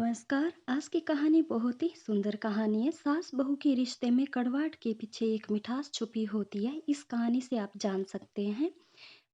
नमस्कार। आज की कहानी बहुत ही सुंदर कहानी है। सास बहू के रिश्ते में कड़वाहट के पीछे एक मिठास छुपी होती है। इस कहानी से आप जान सकते हैं।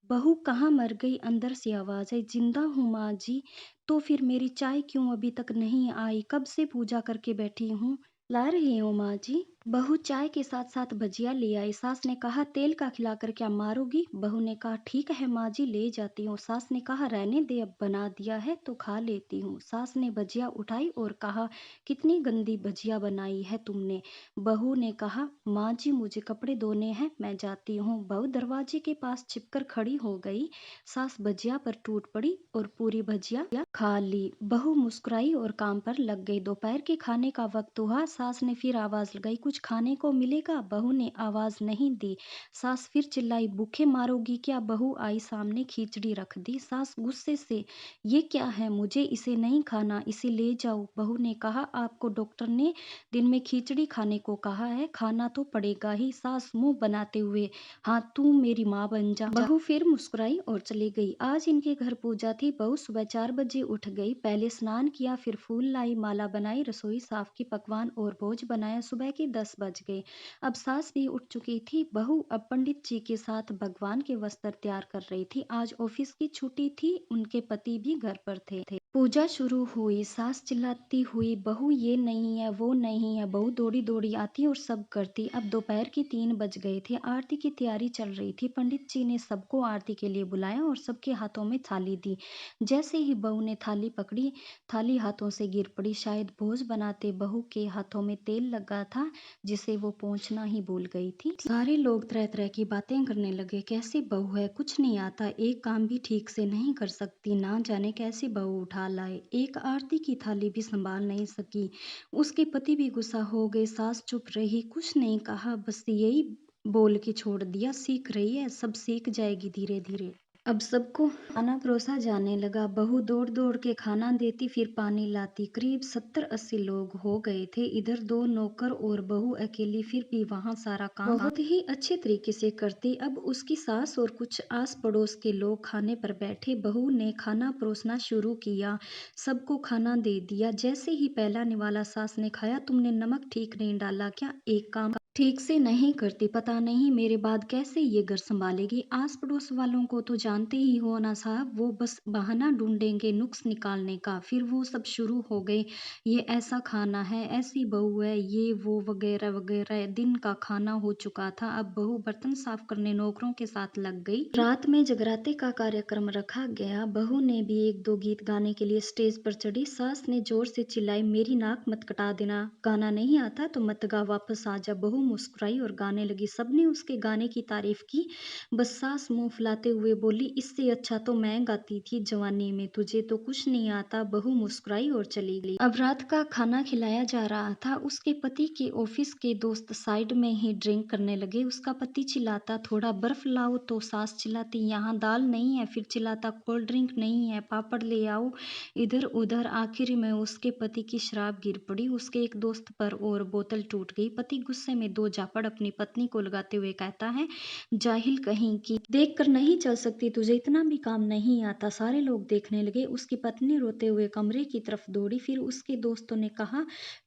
बहू कहाँ मर गई, अंदर से आवाज है, जिंदा हूँ माँ जी। तो फिर मेरी चाय क्यों अभी तक नहीं आई? कब से पूजा करके बैठी हूँ। ला रही हूँ माँ जी। बहू चाय के साथ साथ भजिया ले आई। सास ने कहा तेल का खिलाकर क्या मारोगी? बहू ने कहा ठीक है माँ जी, ले जाती हूँ। सास ने कहा रहने दे, अब बना दिया है तो खा लेती हूँ। सास ने भजिया उठाई और कहा कितनी गंदी भजिया बनाई है तुमने। बहू ने कहा माँ जी मुझे कपड़े धोने हैं, मैं जाती हूँ। बहू दरवाजे के पास छिपकर खड़ी हो गई। सास भजिया पर टूट पड़ी और पूरी भजिया खा ली। बहू मुस्कुराई और काम पर लग गई। दोपहर के खाने का वक्त हुआ। सास ने फिर आवाज लगाई कुछ खाने को मिलेगा? बहू ने आवाज नहीं दी। सास फिर चिल्लाई भूखे मारोगी क्या? बहू आई सामने, खिचड़ी रख दी। सास गुस्से से ये क्या है? मुझे इसे नहीं खाना, इसे ले जाओ। बहू ने कहा आपको डॉक्टर ने दिन में खिचड़ी खाने को कहा है, खाना तो पड़ेगा ही। सास मुंह बनाते हुए हाँ तू मेरी माँ बन जा। बहू फिर मुस्कुराई और चली गई। आज इनके घर पूजा थी। बहू सुबह 4 बजे उठ गई। पहले स्नान किया, फिर फूल लाई, माला बनाई, रसोई साफ की, पकवान और भोज बनाया। सुबह के 10 बज गए। अब सास भी उठ चुकी थी। बहू अब पंडित जी के साथ भगवान के वस्त्र तैयार कर रही थी। आज ऑफिस की छुट्टी थी। उनके पति भी घर पर थे। पूजा शुरू हुई। सास चिल्लाती हुई बहू ये नहीं है, वो नहीं है। बहू दौड़ी दौड़ी आती और सब करती। अब दोपहर के 3 बज गए थे। आरती की तैयारी चल रही थी। पंडित जी ने सबको आरती के लिए बुलाया और सबके हाथों में थाली दी। जैसे ही बहू ने थाली पकड़ी, थाली हाथों से गिर पड़ी। शायद भोज बनाते बहू के हाथों में तेल लगा था, जिसे वो पोंछना ही भूल गई थी। सारे लोग तरह तरह की बातें करने लगे। कैसी बहू है, कुछ नहीं आता, एक काम भी ठीक से नहीं कर सकती, ना जाने कैसे बहू उठा लाए, एक आरती की थाली भी संभाल नहीं सकी। उसके पति भी गुस्सा हो गए। सास चुप रही, कुछ नहीं कहा, बस यही बोल के छोड़ दिया सीख रही है, सब सीख जाएगी धीरे धीरे। अब सबको खाना परोसा जाने लगा। बहू दौड़ दौड़ के खाना देती, फिर पानी लाती। करीब 70-80 लोग हो गए थे। इधर 2 नौकर और बहू अकेली, फिर भी वहां सारा काम बहुत ही अच्छे तरीके से करती। अब उसकी सास और कुछ आस पड़ोस के लोग खाने पर बैठे। बहू ने खाना परोसना शुरू किया, सबको खाना दे दिया। जैसे ही पहला निवाला सास ने खाया, तुमने नमक ठीक नहीं डाला क्या? एक काम ठीक से नहीं करती, पता नहीं मेरे बाद कैसे ये घर संभालेगी। आस पड़ोस वालों को तो जानते ही हो ना साहब, वो बस बहाना ढूंढेंगे नुक्स निकालने का। फिर वो सब शुरू हो गए, ये ऐसा खाना है, ऐसी बहू है, ये वो वगैरह वगैरह। दिन का खाना हो चुका था। अब बहू बर्तन साफ करने नौकरों के साथ लग गई। रात में जगराते का कार्यक्रम रखा गया। बहू ने भी 1-2 गीत गाने के लिए स्टेज पर चढ़ी। सास ने जोर से चिल्लाई मेरी नाक मत कटा देना, गाना नहीं आता तो मत गा, वापस आ जा। बहू मुस्कुराई और गाने लगी। सबने उसके गाने की तारीफ की। बस सास मुंह फुलाते हुए बोली इससे अच्छा तो मैं गाती थी जवानी में, तुझे तो कुछ नहीं आता। बहू मुस्कुराई और चली गई। अब रात का खाना खिलाया जा रहा था। उसके पति के ऑफिस के दोस्त साइड में ही ड्रिंक करने लगे। उसका पति चिल्लाता थोड़ा बर्फ लाओ, तो सास चिल्लाती यहाँ दाल नहीं है, फिर चिल्लाता कोल्ड ड्रिंक नहीं है, पापड़ ले आओ। इधर उधर आखिर में उसके पति की शराब गिर पड़ी। उसके एक दोस्त पर और बोतल टूट गई। पति गुस्से में 2 झापड़ अपनी पत्नी को लगाते हुए कहता है जाहिल कहीं की, देख कर नहीं चल सकती, तुझे इतना भी काम नहीं आता। सारे लोग देखने लगे। उसकी पत्नी रोते हुए कमरे की तरफ दौड़ी। फिर उसके दोस्तों ने कहा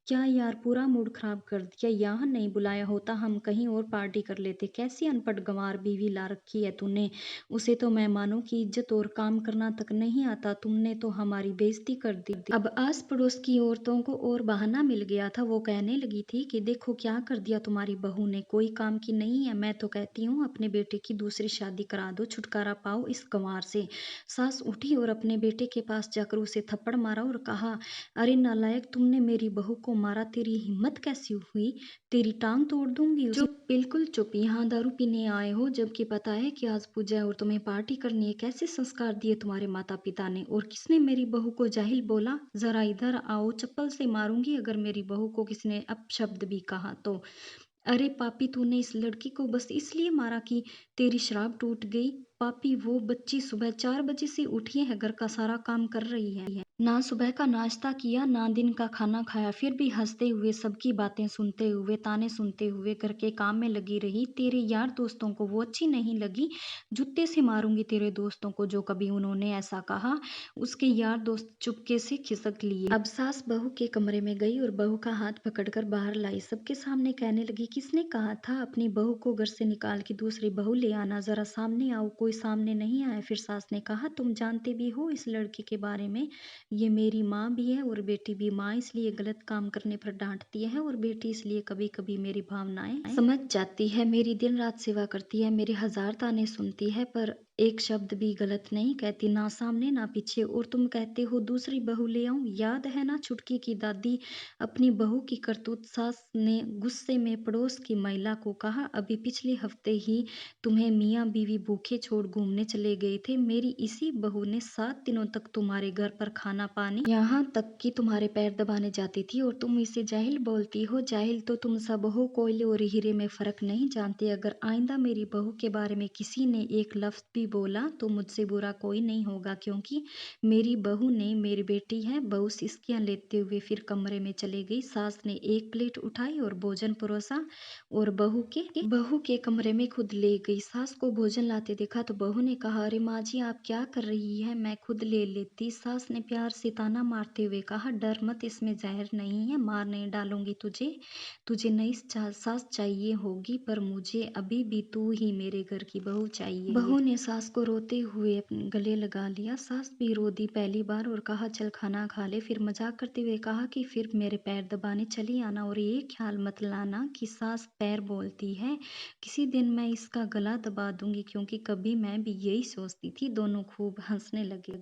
क्या यार, पूरा मूड खराब कर दिया, यहाँ नहीं बुलाया होता, हम कहीं और पार्टी कर लेते। कैसी अनपढ़ गंवार बीवी ला रखी है तूने, उसे तो मेहमानों की इज्जत और काम करना तक नहीं आता, तुमने तो हमारी बेइज्जती कर दी। अब आस पड़ोस की औरतों को और बहाना मिल गया था। वो कहने लगी थी कि देखो क्या कर दिया तुम्हारी बहू ने, कोई काम की नहीं है। मैं तो कहती हूँ अपने बेटे की दूसरी शादी करा दो, छुटकारा पाओ इस गंवार से। सास उठी और अपने बेटे के पास जाकर उसे थप्पड़ मारा और कहा अरे नालायक, तुमने मेरी बहू को मारा, तेरी हिम्मत कैसी हुई, तेरी टांग तोड़ दूंगी। चुप, बिल्कुल चुप, यहाँ दारू पीने आए हो जबकि पता है कि आज पूजा है और तुम्हें पार्टी करनी है। कैसे संस्कार दिए तुम्हारे माता पिता ने, और किसने मेरी बहू को जाहिल बोला? जरा इधर आओ, चप्पल से मारूंगी अगर मेरी बहू को किसी ने अपशब्द भी कहा तो। अरे पापी, तूने इस लड़की को बस इसलिए मारा कि तेरी शराब टूट गई? पापी वो बच्ची सुबह 4 बजे से उठी है, घर का सारा काम कर रही है। ना सुबह का नाश्ता किया, ना दिन का खाना खाया, फिर भी हँसते हुए, सबकी बातें सुनते हुए, ताने सुनते हुए घर के काम में लगी रही। तेरे यार दोस्तों को वो अच्छी नहीं लगी, जूते से मारूँगी तेरे दोस्तों को जो कभी उन्होंने ऐसा कहा। उसके यार दोस्त चुपके से खिसक लिए। अब सास बहू के कमरे में गई और बहू का हाथ पकड़कर बाहर लाई। सबके सामने कहने लगी, किसने कहा था अपनी बहू को घर से निकाल के दूसरी बहू ले आना, जरा सामने आओ। कोई सामने नहीं आया। फिर सास ने कहा, तुम जानते भी हो इस लड़के के बारे में, ये मेरी माँ भी है और बेटी भी। माँ इसलिए गलत काम करने पर डांटती है और बेटी इसलिए कभी कभी मेरी भावनाएं समझ जाती है। मेरी दिन रात सेवा करती है, मेरे हजार ताने सुनती है, पर एक शब्द भी गलत नहीं कहती, ना सामने ना पीछे। और तुम कहते हो दूसरी बहू ले आऊं। याद है ना छुटकी की दादी अपनी बहू की करतूत। सास ने गुस्से में पड़ोस की महिला को कहा, अभी पिछले हफ्ते ही तुम्हें मियाँ बीवी भूखे छोड़ घूमने चले गए थे। मेरी इसी बहू ने 7 दिनों तक तुम्हारे घर पर खाना पानी, यहाँ तक कि तुम्हारे पैर दबाने जाती थी, और तुम इसे जाहिल बोलती हो। जाहिल तो तुम सब हो, कोयले और हीरे में फर्क नहीं जानते। अगर आइंदा मेरी बहू के बारे में किसी ने एक लफ्ज भी बोला तो मुझसे बुरा कोई नहीं होगा, क्योंकि मेरी बहू ने, मेरी बेटी है। बहू सिसकियां लेते हुए फिर कमरे में चली गई। सास ने एक प्लेट उठाई और भोजन परोसा और बहू के कमरे में खुद ले गई। सास को भोजन लाते देखा तो बहू ने कहा, अरे माँ जी आप क्या कर रही है, मैं खुद ले लेती। सास ने प्यार से ताना मारते हुए कहा, डर मत, इसमें जहर नहीं है, मार नहीं डालूंगी तुझे। तुझे नई सास चाहिए होगी, पर मुझे अभी भी तू ही मेरे घर की बहू चाहिए। बहू ने सास को रोते हुए अपने गले लगा लिया। सास भी रो दी पहली बार और कहा, चल खाना खा ले। फिर मजाक करते हुए कहा कि फिर मेरे पैर दबाने चली आना, और ये ख्याल मत लाना कि सास पैर बोलती है, किसी दिन मैं इसका गला दबा दूंगी, क्योंकि कभी मैं भी यही सोचती थी। दोनों खूब हंसने लगे।